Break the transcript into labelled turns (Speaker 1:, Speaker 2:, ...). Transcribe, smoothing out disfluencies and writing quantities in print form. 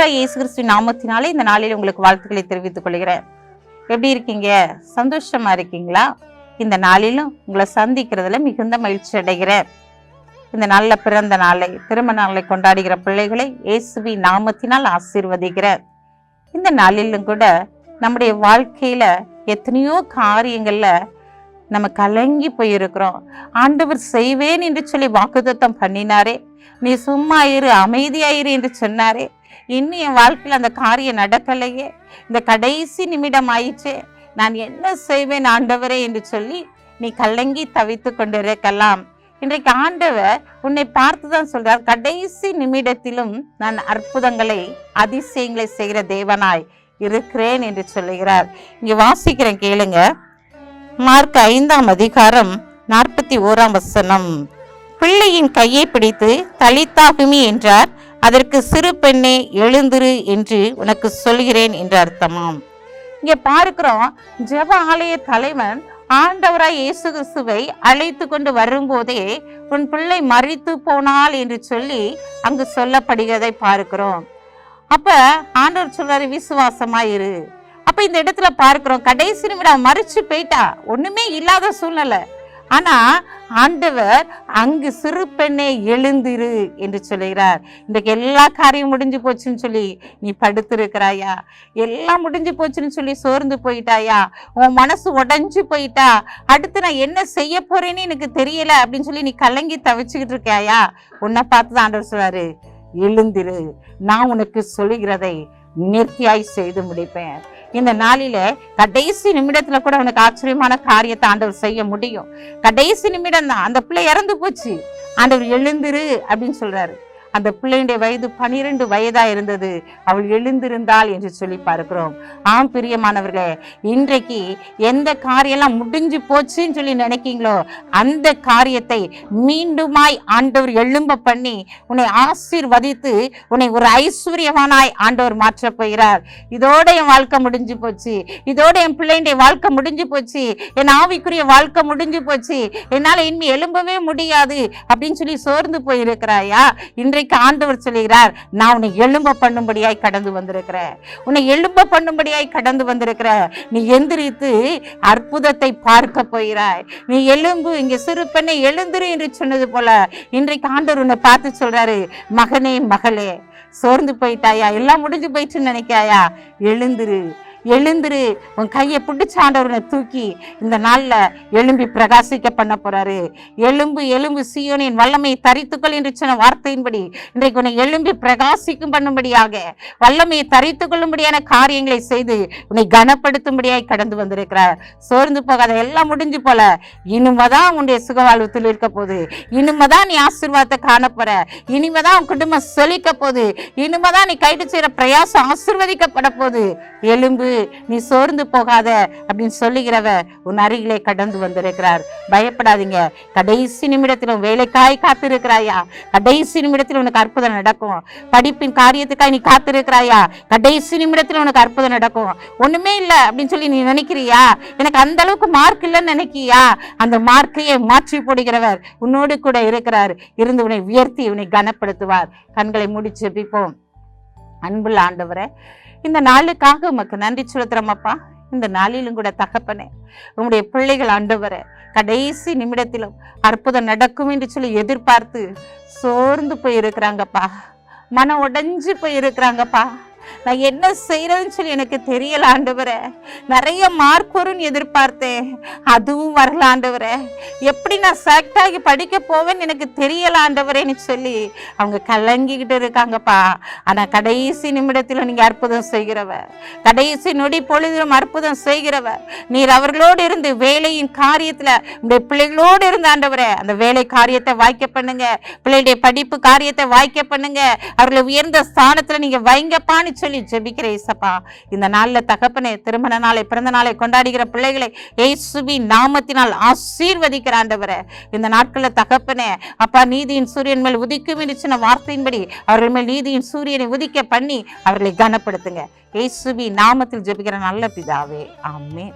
Speaker 1: ஆண்டவராய் இயேசு கிறிஸ்துவின் நாமத்தினாலே இந்த நாளில் உங்களுக்கு வாழ்த்துக்களை தெரிவித்துக் கொள்கிறேன். எப்படி இருக்கீங்க? சந்தோஷமா இருக்கீங்களா? இந்த நாளிலும் உங்களை சந்திக்கிறதுல மிகுந்த மகிழ்ச்சி அடைகிறேன். இந்த நல்ல பிறந்த நாளை, திருமண நாளை கொண்டாடுகிற பிள்ளைகளை இயேசுவின் நாமத்தினால் ஆசீர்வதிக்கிறேன். இந்த நாளிலும் கூட நம்முடைய வாழ்க்கையில எத்தனையோ காரியங்கள்ல நம்ம கலங்கி போயிருக்கிறோம். ஆண்டவர் செய்வேன் என்று சொல்லி வாக்குத்தத்தம் பண்ணினாரே, நீ சும்மா இரு, அமைதியாயிரு என்று சொன்னாரே, இன்னும் என் வாழ்க்கையில் அந்த காரியம் நடக்கலையே, இந்த கடைசி நிமிடம் ஆயிடுச்சே, நான் என்ன செய்வேன் ஆண்டவரே என்று சொல்லி நீ கலங்கி தவித்து கொண்டிருக்கலாம். இன்றைக்கு ஆண்டவர் உன்னை பார்த்துதான் சொல்றார், கடைசி நிமிடத்திலும் நான் அற்புதங்களை, அதிசயங்களை செய்கிற தேவனாய் இருக்கிறேன் என்று சொல்லுகிறார். இங்க வாசிக்கிறேன், கேளுங்க. மார்க் 5ஆம் அதிகாரம் 41ஆம் வசனம். பிள்ளையின் கையை பிடித்து தலித்தாகுமி என்றார். அதற்கு சிறு பெண்ணே எழுந்திரு என்று உனக்கு சொல்கிறேன் என்று அர்த்தமாம். இங்க பார்க்கிறோம், ஜெப ஆலய தலைவன் ஆண்டவராய் இயேசு கிறிஸ்துவை அழைத்து கொண்டு வரும்போதே உன் பிள்ளை மரித்து போனாள் என்று சொல்லி அங்கு சொல்லப்படுகிறதை பார்க்கிறோம். அப்ப ஆண்டவர் சொல்றாரு, விசுவாசமாயிரு. அப்ப இந்த இடத்துல பார்க்கிறோம், கடைசி நிமிடம் மறிச்சு போயிட்டா, ஒண்ணுமே இல்லாத சூழ்நிலை. ஆனா ஆண்டவர் அங்கு சிறு பெண்ணே எழுந்திரு என்று சொல்லுகிறார். இன்றைக்கு எல்லா காரியம் முடிஞ்சு போச்சுன்னு சொல்லி நீ படுத்திருக்கிறாயா? எல்லாம் முடிஞ்சு போச்சுன்னு சொல்லி சோர்ந்து போயிட்டாயா? உன் மனசு உடைஞ்சு போயிட்டா, அடுத்து நான் என்ன செய்ய போறேன்னு எனக்கு தெரியல அப்படின்னு சொல்லி நீ கலங்கி தவிச்சுக்கிட்டு இருக்காயா? உன்னை பார்த்துதான் ஆண்டவர் சொல்றாரு, எழுந்திரு, நான் உனக்கு சொல்லுகிறதை நேர்த்தியாய் செய்து முடிப்பேன். இந்த நாளில கடைசி நிமிடத்துல கூட அவனுக்கு ஆச்சரியமான காரியத்தை ஆண்டவர் செய்ய முடியும். கடைசி நிமிடம் தான், அந்த பிள்ளை இறந்து போச்சு, ஆண்டவர் எழுந்திரு அப்படின்னு சொல்றாரு. அந்த பிள்ளையுடைய வயது 12 வயதா இருந்தது, அவள் எழுந்திருந்தாள் என்று சொல்லி பார்க்கிறோம். ஆம் பிரியமானவர்களே, இன்றைக்கு எந்த காரியெல்லாம் முடிஞ்சு போச்சுன்னு சொல்லி நினைக்கீங்களோ அந்த காரியத்தை மீண்டுமாய் ஆண்டவர் எழும்ப பண்ணி உன்னை ஆசீர்வதித்து உன்னை ஒரு ஐஸ்வர்யவானாய் ஆண்டவர் மாற்ற போகிறார். இதோட என் வாழ்க்கை முடிஞ்சு போச்சு, இதோட என் பிள்ளையுடைய வாழ்க்கை முடிஞ்சு போச்சு, என் ஆவிக்குரிய வாழ்க்கை முடிஞ்சு போச்சு, என்னால இனிமே எழும்பவே முடியாது அப்படின்னு சொல்லி சோர்ந்து போயிருக்கிறாயா? இன்றைக்கு ஆண்டவர் சொல்லுகிறார், நான் உன்னை எழும்ப பண்ணும்படியாய் கடந்து வந்திருக்கிறேன், உன்னை எழும்ப பண்ணும்படியாய் கடந்து வந்திருக்கிற. நீ எந்திரித்து அற்புதத்தை பார்க்க போகிறாய். நீ எழும்பு, இங்க சிறு பெண்ணை எழுந்திரு என்று சொன்னது போல இன்றைக்கு ஆண்டவர் உன்னை பார்த்து சொல்றாரு, மகனே மகளே, சோர்ந்து போயிட்டாயா? எல்லாம் முடிஞ்சு போயிட்டுன்னு நினைக்காயா? எழுந்திரு, எழுந்திரு. உன் கையை பிடிச்ச ஆண்டவரை தூக்கி இந்த நாள்ல எழும்பி பிரகாசிக்க பண்ண போறாரு. எலும்பு எலும்பு சீயோனின் வல்லமையை தரித்துக்கள் என்று சொன்ன வார்த்தையின்படி இன்றைக்கு உன்னை எழும்பி பிரகாசிக்கும் பண்ணும்படியாக, வல்லமையை தரித்துக் கொள்ளும்படியான காரியங்களை செய்து உன்னை கனப்படுத்தும்படியாய் கடந்து வந்திருக்கிறார். சோர்ந்து போகாத, எல்லாம் முடிஞ்சு போல, இனிமேதான் உன்னுடைய சுகவாழ்வத்தில் இருக்க போகுது, இனிமேதான் நீ ஆசீர்வாதத்தை காணப்போற, இனிமேதான் உன் குடும்பம் செழிக்க போகுது, இனிமேதான் நீ கைது செய்யற பிரயாசம் ஆசீர்வதிக்கப்பட போகுது. எலும்பு, நீ சோர்ந்து போகாத அப்படின்னு சொல்லுகிறவ உன் அருகிலே கடந்து வந்திருக்கிறார். பயப்படாதீங்க. கடைசி நிமிடத்தில் வேலைக்காய் காத்திருக்கிறாயா? கடைசி நிமிடத்தில் உனக்கு அற்புதம் நடக்கும். படிப்பின் காரியத்துக்காய் நீ காத்திருக்கிறாயா? கடைசி நிமிடத்தில் உனக்கு அற்புதம் நடக்கும். ஒண்ணுமே இல்லை அப்படின்னு சொல்லி நீ நினைக்கிறியா? எனக்கு அந்த அளவுக்கு மார்க் இல்லைன்னு நினைக்கியா? அந்த மார்க்கையே மாற்றி போடுகிறவர் உன்னோடு கூட இருக்கிறார். இருந்து உன்னை உயர்த்தி உன்னை கனப்படுத்துவார். கண்களை மூடி ஜெபிப்போம். அன்புள்ள ஆண்டவரே, இந்த நாளுக்காக உமக்கு நன்றி செலுத்துறோமப்பா. இந்த நாளிலும் கூட தகப்பனே, உங்களுடைய பிள்ளைகள் ஆண்டவரே கடைசி நிமிடத்திலும் அற்புதம் நடக்கும் என்று சொல்லி எதிர்பார்த்து சோர்ந்து போயிருக்கிறாங்கப்பா, மனம் உடைஞ்சு போயிருக்கிறாங்கப்பா. நான் என்ன செய்யறதுன்னு சொல்லி எனக்கு தெரியல ஆண்டவரே. நிறைய மார்க் வரும்னு எதிர்பார்த்தேன், அதுவும் வரல ஆண்டவரே. எப்படி நான் செலக்ட் ஆகி படிக்க போவேன்னு எனக்கு தெரியல ஆண்டவரேன்னு சொல்லி அவங்க கலங்கிக்கிட்டு இருக்காங்கப்பா. ஆனா கடைசி நிமிடத்துல நீங்க அற்புதம் செய்கிறவ, கடைசி நொடி பொழுதிலும் அற்புதம் செய்கிறவ. நீர் அவர்களோடு இருந்து வேலையின் காரியத்துல உங்களுடைய பிள்ளைகளோடு இருந்து ஆண்டவரே அந்த வேலை காரியத்தை வாய்க்க பண்ணுங்க, பிள்ளைகளுடைய படிப்பு காரியத்தை வாய்க்க பண்ணுங்க, அவர்களை உயர்ந்த ஸ்தானத்துல நீங்க வைங்கப்பான்னு சொல்லி ஜெபிக்கிற இயேசப்பா. இந்த நாள்ல தகப்பனே, திருமண நாளை, பிறந்த நாளை கொண்டாடுகிற பிள்ளைகளை இயேசுவின் நாமத்தினால் ஆசீர்வதிக்கிற ஆண்டவரே. இந்த நாட்கள்ல தகப்பனே அப்பா, நீதியின் சூரியன் மேல் உதிக்கும் என்று சொன்ன வார்த்தையின்படி அவர்கள் மேல் நீதியின் சூரியனை உதிக்க பண்ணி அவர்களை கனப்படுத்துங்க. இயேசுவின் நாமத்தில் ஜெபிக்கிற நல்ல பிதாவே, ஆமென்.